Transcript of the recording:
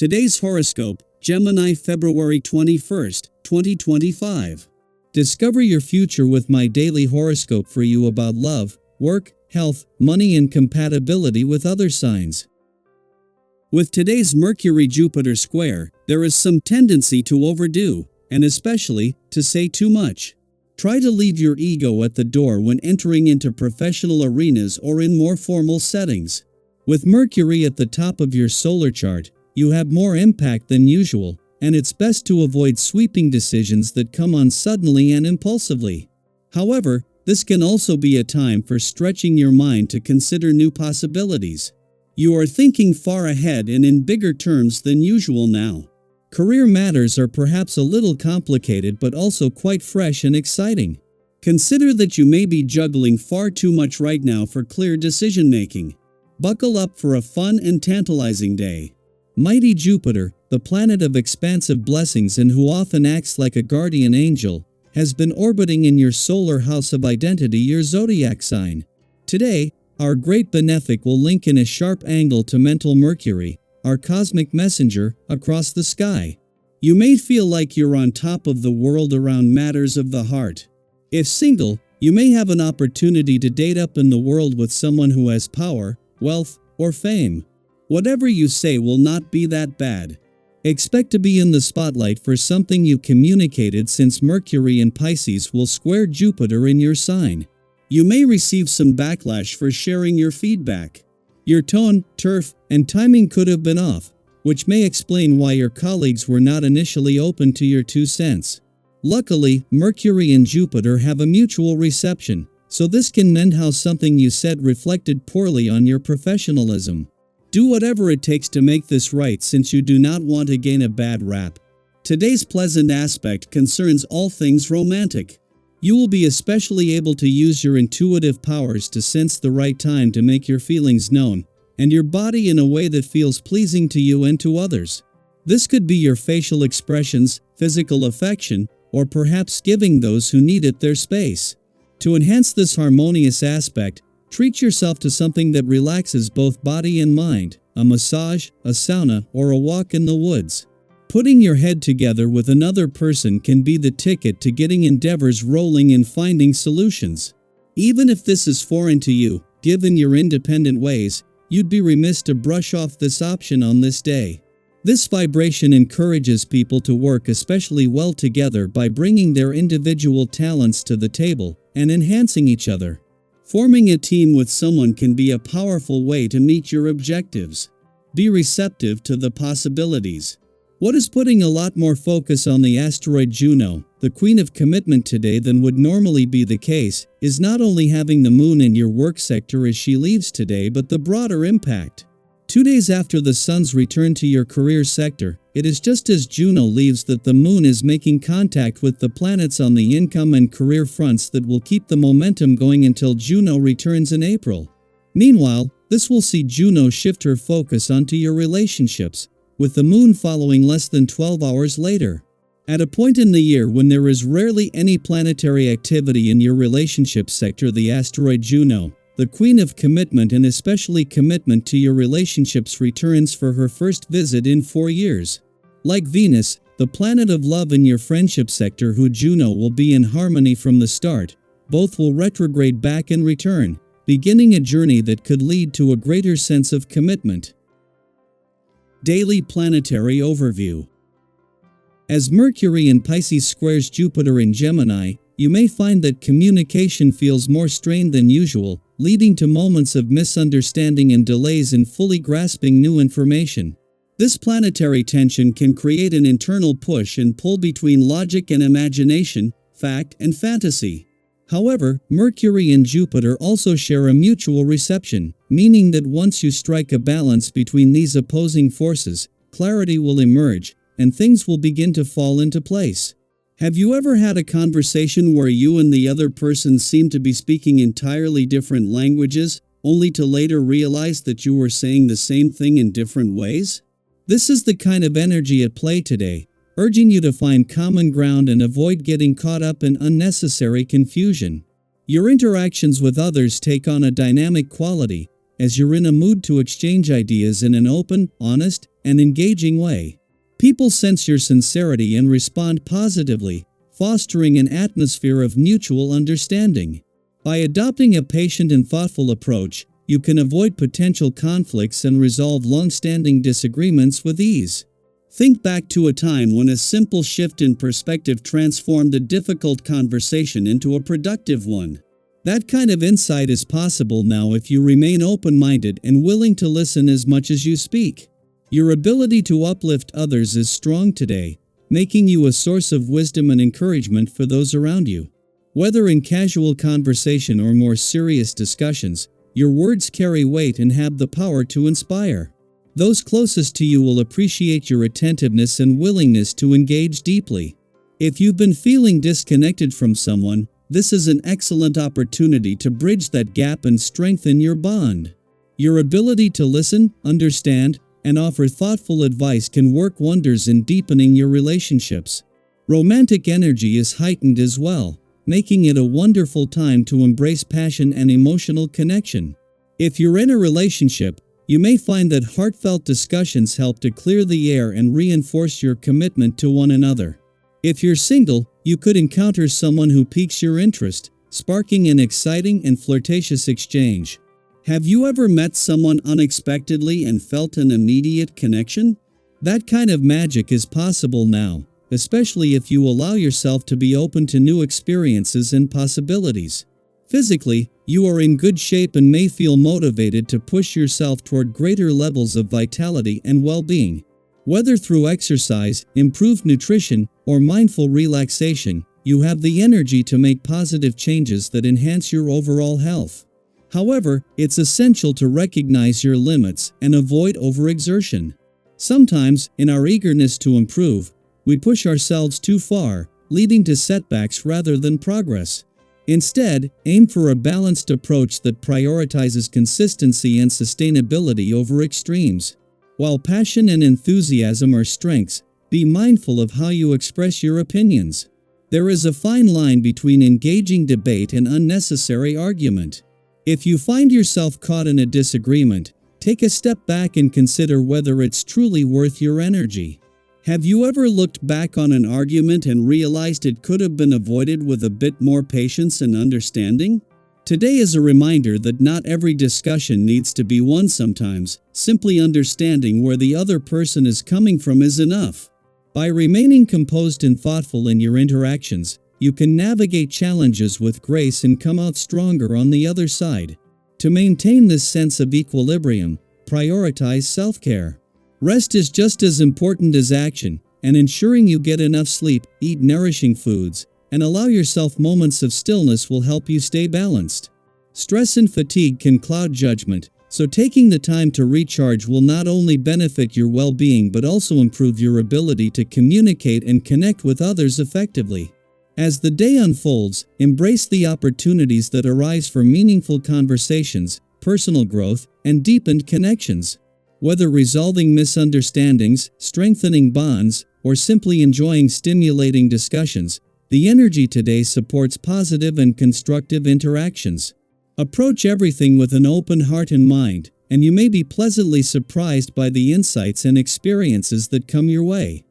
Today's horoscope, Gemini February 21st, 2025. Discover your future with my daily horoscope for you about love, work, health, money and compatibility with other signs. With today's Mercury-Jupiter square, there is some tendency to overdo, and especially, to say too much. Try to leave your ego at the door when entering into professional arenas or in more formal settings. With Mercury at the top of your solar chart, you have more impact than usual, and it's best to avoid sweeping decisions that come on suddenly and impulsively. However, this can also be a time for stretching your mind to consider new possibilities. You are thinking far ahead and in bigger terms than usual now. Career matters are perhaps a little complicated but also quite fresh and exciting. Consider that you may be juggling far too much right now for clear decision-making. Buckle up for a fun and tantalizing day. Mighty Jupiter, the planet of expansive blessings and who often acts like a guardian angel, has been orbiting in your solar house of identity, your zodiac sign. Today, our great benefic will link in a sharp angle to mental Mercury, our cosmic messenger, across the sky. You may feel like you're on top of the world around matters of the heart. If single, you may have an opportunity to date up in the world with someone who has power, wealth, or fame. Whatever you say will not be that bad. Expect to be in the spotlight for something you communicated, since Mercury in Pisces will square Jupiter in your sign. You may receive some backlash for sharing your feedback. Your tone, turf, and timing could have been off, which may explain why your colleagues were not initially open to your 2 cents. Luckily, Mercury and Jupiter have a mutual reception, so this can mend how something you said reflected poorly on your professionalism. Do whatever it takes to make this right, since you do not want to gain a bad rap. Today's pleasant aspect concerns all things romantic. You will be especially able to use your intuitive powers to sense the right time to make your feelings known, and your body in a way that feels pleasing to you and to others. This could be your facial expressions, physical affection, or perhaps giving those who need it their space. To enhance this harmonious aspect, treat yourself to something that relaxes both body and mind, a massage, a sauna, or a walk in the woods. Putting your head together with another person can be the ticket to getting endeavors rolling and finding solutions. Even if this is foreign to you, given your independent ways, you'd be remiss to brush off this option on this day. This vibration encourages people to work especially well together by bringing their individual talents to the table and enhancing each other. Forming a team with someone can be a powerful way to meet your objectives. Be receptive to the possibilities. What is putting a lot more focus on the asteroid Juno, the queen of commitment today, than would normally be the case, is not only having the moon in your work sector as she leaves today, but the broader impact. 2 days after the sun's return to your career sector, it is just as Juno leaves that the moon is making contact with the planets on the income and career fronts that will keep the momentum going until Juno returns in April. Meanwhile, this will see Juno shift her focus onto your relationships, with the moon following less than 12 hours later. At a point in the year when there is rarely any planetary activity in your relationship sector, the asteroid Juno, the queen of commitment and especially commitment to your relationships, returns for her first visit in 4 years. Like Venus, the planet of love in your friendship sector, who Juno will be in harmony from the start, both will retrograde back and return, beginning a journey that could lead to a greater sense of commitment. Daily Planetary Overview. As Mercury in Pisces squares Jupiter in Gemini, you may find that communication feels more strained than usual, leading to moments of misunderstanding and delays in fully grasping new information. This planetary tension can create an internal push and pull between logic and imagination, fact and fantasy. However, Mercury and Jupiter also share a mutual reception, meaning that once you strike a balance between these opposing forces, clarity will emerge, and things will begin to fall into place. Have you ever had a conversation where you and the other person seemed to be speaking entirely different languages, only to later realize that you were saying the same thing in different ways? This is the kind of energy at play today, urging you to find common ground and avoid getting caught up in unnecessary confusion. Your interactions with others take on a dynamic quality, as you're in a mood to exchange ideas in an open, honest, and engaging way. People sense your sincerity and respond positively, fostering an atmosphere of mutual understanding. By adopting a patient and thoughtful approach, you can avoid potential conflicts and resolve long-standing disagreements with ease. Think back to a time when a simple shift in perspective transformed a difficult conversation into a productive one. That kind of insight is possible now if you remain open-minded and willing to listen as much as you speak. Your ability to uplift others is strong today, making you a source of wisdom and encouragement for those around you. Whether in casual conversation or more serious discussions, your words carry weight and have the power to inspire. Those closest to you will appreciate your attentiveness and willingness to engage deeply. If you've been feeling disconnected from someone, this is an excellent opportunity to bridge that gap and strengthen your bond. Your ability to listen, understand, and offer thoughtful advice can work wonders in deepening your relationships. Romantic energy is heightened as well, making it a wonderful time to embrace passion and emotional connection. If you're in a relationship, you may find that heartfelt discussions help to clear the air and reinforce your commitment to one another. If you're single, you could encounter someone who piques your interest, sparking an exciting and flirtatious exchange. Have you ever met someone unexpectedly and felt an immediate connection? That kind of magic is possible now, especially if you allow yourself to be open to new experiences and possibilities. Physically, you are in good shape and may feel motivated to push yourself toward greater levels of vitality and well-being. Whether through exercise, improved nutrition, or mindful relaxation, you have the energy to make positive changes that enhance your overall health. However, it's essential to recognize your limits and avoid overexertion. Sometimes, in our eagerness to improve, we push ourselves too far, leading to setbacks rather than progress. Instead, aim for a balanced approach that prioritizes consistency and sustainability over extremes. While passion and enthusiasm are strengths, be mindful of how you express your opinions. There is a fine line between engaging debate and unnecessary argument. If you find yourself caught in a disagreement, take a step back and consider whether it's truly worth your energy. Have you ever looked back on an argument and realized it could have been avoided with a bit more patience and understanding? Today is a reminder that not every discussion needs to be won sometimes. Simply understanding where the other person is coming from is enough. By remaining composed and thoughtful in your interactions, you can navigate challenges with grace and come out stronger on the other side. To maintain this sense of equilibrium, prioritize self-care. Rest is just as important as action, and ensuring you get enough sleep, eat nourishing foods, and allow yourself moments of stillness will help you stay balanced. Stress and fatigue can cloud judgment, so taking the time to recharge will not only benefit your well-being but also improve your ability to communicate and connect with others effectively. As the day unfolds, embrace the opportunities that arise for meaningful conversations, personal growth, and deepened connections. Whether resolving misunderstandings, strengthening bonds, or simply enjoying stimulating discussions, the energy today supports positive and constructive interactions. Approach everything with an open heart and mind, and you may be pleasantly surprised by the insights and experiences that come your way.